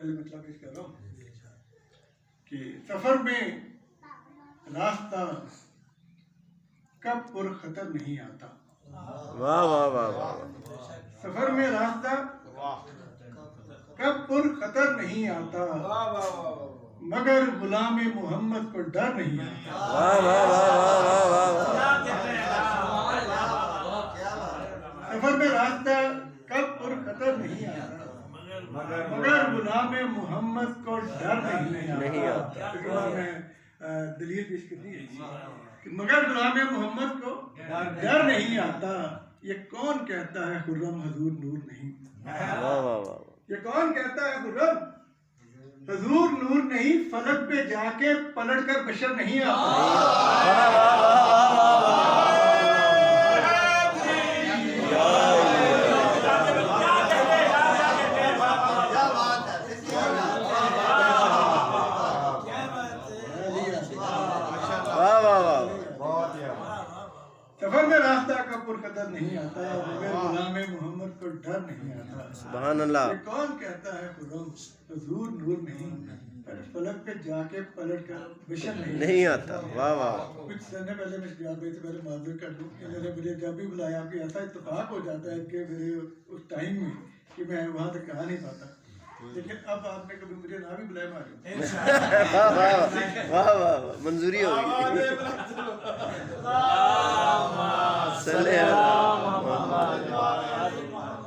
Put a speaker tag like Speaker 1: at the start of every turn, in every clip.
Speaker 1: مطلب اس کہہ رہا ہوں کہ سفر میں راستہ کب پر خطر نہیں آتا.
Speaker 2: واہ واہ واہ واہ.
Speaker 1: سفر میں راستہ کب پر خطر نہیں آتا مگر غلام محمد کو ڈر نہیں آتا.
Speaker 2: واہ واہ واہ واہ واہ.
Speaker 1: سفر میں راستہ کب پر خطر نہیں آتا مگر غلام محمد کو ڈر نہیں آتا. میں دلیل پیش کرنی ہے کہ مگر غلام محمد کو ڈر نہیں آتا. یہ کون کہتا ہے خرم حضور نور نہیں؟
Speaker 2: واہ واہ واہ.
Speaker 1: یہ کون کہتا ہے خرم حضور نور نہیں؟ فلک پہ جا کے پلٹ کر بشر نہیں آتا. سفر میں راستہ کا پر قدر نہیں آتا مگر غلام محمد کو ڈر نہیں آتا.
Speaker 2: سبحان اللہ.
Speaker 1: یہ کون کہتا ہے خرم حضور نور نہیں؟ فلک پہ جا کے پلٹ کر بشر
Speaker 2: نہیں آتا. واہ واہ.
Speaker 1: کچھ سنے پہلے میں جواب سے پہلے معذرت کر دوں کہ میں نے مجھے جب بھی بلایا کہ ایسا اتفاق ہو جاتا ہے کہ میرے اس ٹائم میں کہ میں وہاں تک کہا نہیں پاتا. لیکن اب آپ نے کبھی مجھے نہ بھی بلایا معلوم.
Speaker 2: واہ واہ. منظوری ہوگی.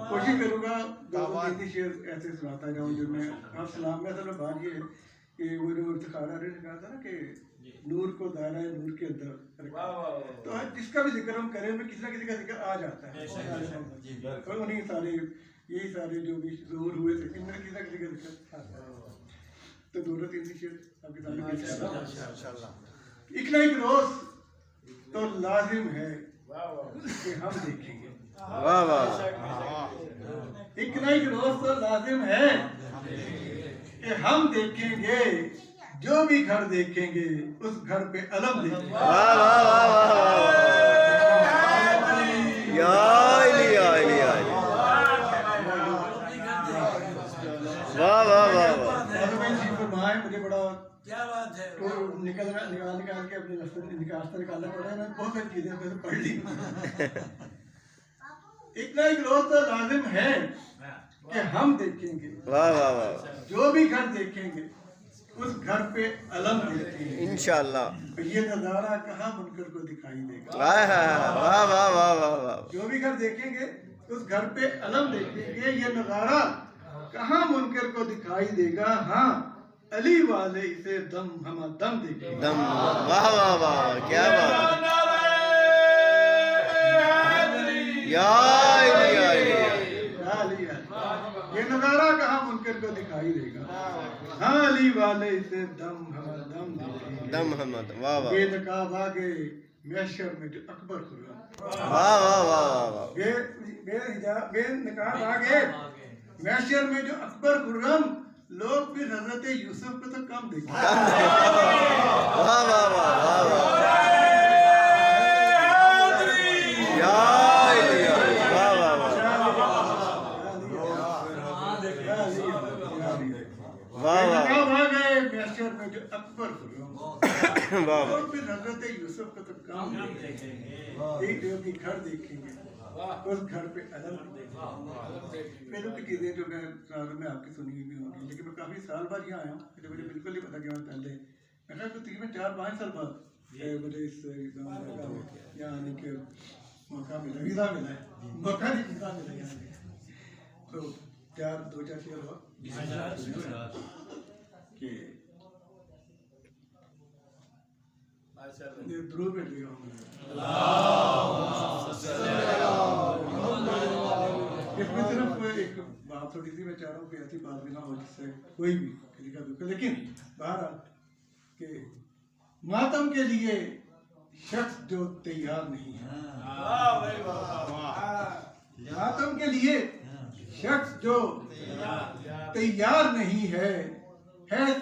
Speaker 1: کوشش کروں گا دو تین شعر ایسے سناتا جاؤں جو میں آپ سلام میں. اصل میں بات یہ ہے کہ وہ جو افتخار نے کہا تھا نا کہ نور کو دائرہ نور کے اندر رکھا. تو جس کا بھی ذکر ہم کریں میں کسی نہ کسی کا ذکر آ جاتا ہے. اور انہیں سارے یہی سارے جو بھی ظہور ہوئے تھے ان میں کسی نہ کسی کا ذکر آتا ہے. تو دو تین شعر آپ کے سامنے پیش کرتا ہوں. ایک نہ ایک روز تو لازم ہے کہ ہم دیکھیں گے.
Speaker 2: واہ واہ.
Speaker 1: ایک نہ ایک روز تو لازم ہے کہ ہم دیکھیں گے. جو بھی گھر دیکھیں گے اس گھر پہ علم دیکھیں گے.
Speaker 2: واہ واہ واہ واہ. یا علی یا علی یا علی. واہ واہ واہ واہ.
Speaker 1: مجھے بڑا نکال کے اپنے راستہ نکالنا پڑا ہے. میں بہت ساری چیزیں پڑھ لی. ایک نہ ایک روز تو لازم ہے کہ ہم دیکھیں گے.
Speaker 2: واہ واہ واہ.
Speaker 1: جو بھی گھر دیکھیں گے اس گھر پہ علم دیکھیں گے
Speaker 2: انشاءاللہ.
Speaker 1: یہ نظارہ کہاں منکر کو دکھائی دے گا.
Speaker 2: واہ واہ واہ واہ واہ.
Speaker 1: جو بھی گھر دیکھیں گے اس گھر پہ علم دیکھیں گے. یہ نظارہ کہاں منکر کو دکھائی دے گا. ہاں علی والے اسے دم ہم دم دیکھیں گے.
Speaker 2: دم. واہ واہ واہ. کیا بات. یا علی یا علی.
Speaker 1: یہ نظارہ کہاں منکر کو دکھائی دے گا. ہاں علی والے اسے دم ہم دم دیکھیں گے.
Speaker 2: دم حمد. واہ واہ.
Speaker 1: بے نقاب آگے محشر میں جو اکبر خرم.
Speaker 2: واہ واہ واہ واہ.
Speaker 1: بے نقاب آگے محشر میں جو اکبر خرم. لوگ پھر حضرت یوسف کو تو کم دیکھیں.
Speaker 2: واہ واہ واہ واہ واہ. یا علی یا علی. واہ واہ واہ. واہ واہ.
Speaker 1: آگے محشر میں جو اکبر خرم.
Speaker 2: واہ.
Speaker 1: اور پھر حضرت یوسف کو تو کام دیکھیں گے. ایک جو بھی گھر دیکھیں گے اس گھر پہ علم دیکھیں گے. پہلے کی چیزیں جو میں آپ کی سنی بھی ہوں گی لیکن میں کافی سال بعد یہاں آیا ہوں. مجھے بالکل نہیں پتا کہ میں پہلے میں خیال تقریباً 4-5 سال بعد مجھے اس یہاں آنے کے موقع ملا. ویزا ملا ہے. موقع نہیں ویزا ملا یہاں. تو 2-4 شعر ہوا کہ درود میں لیا ہوں. اس میں صرف ایک بات تھوڑی سی میں چاہ رہا ہوں کہ ایسی بات بھی نہ ہو جس سے کوئی بھی کسی کا دکھ. لیکن بہرحال کہ ماتم کے لیے شخص جو تیار نہیں ہے. ماتم کے لیے شخص جو تیار نہیں ہے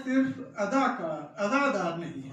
Speaker 1: صرف اداکار ازادار نہیں ہے.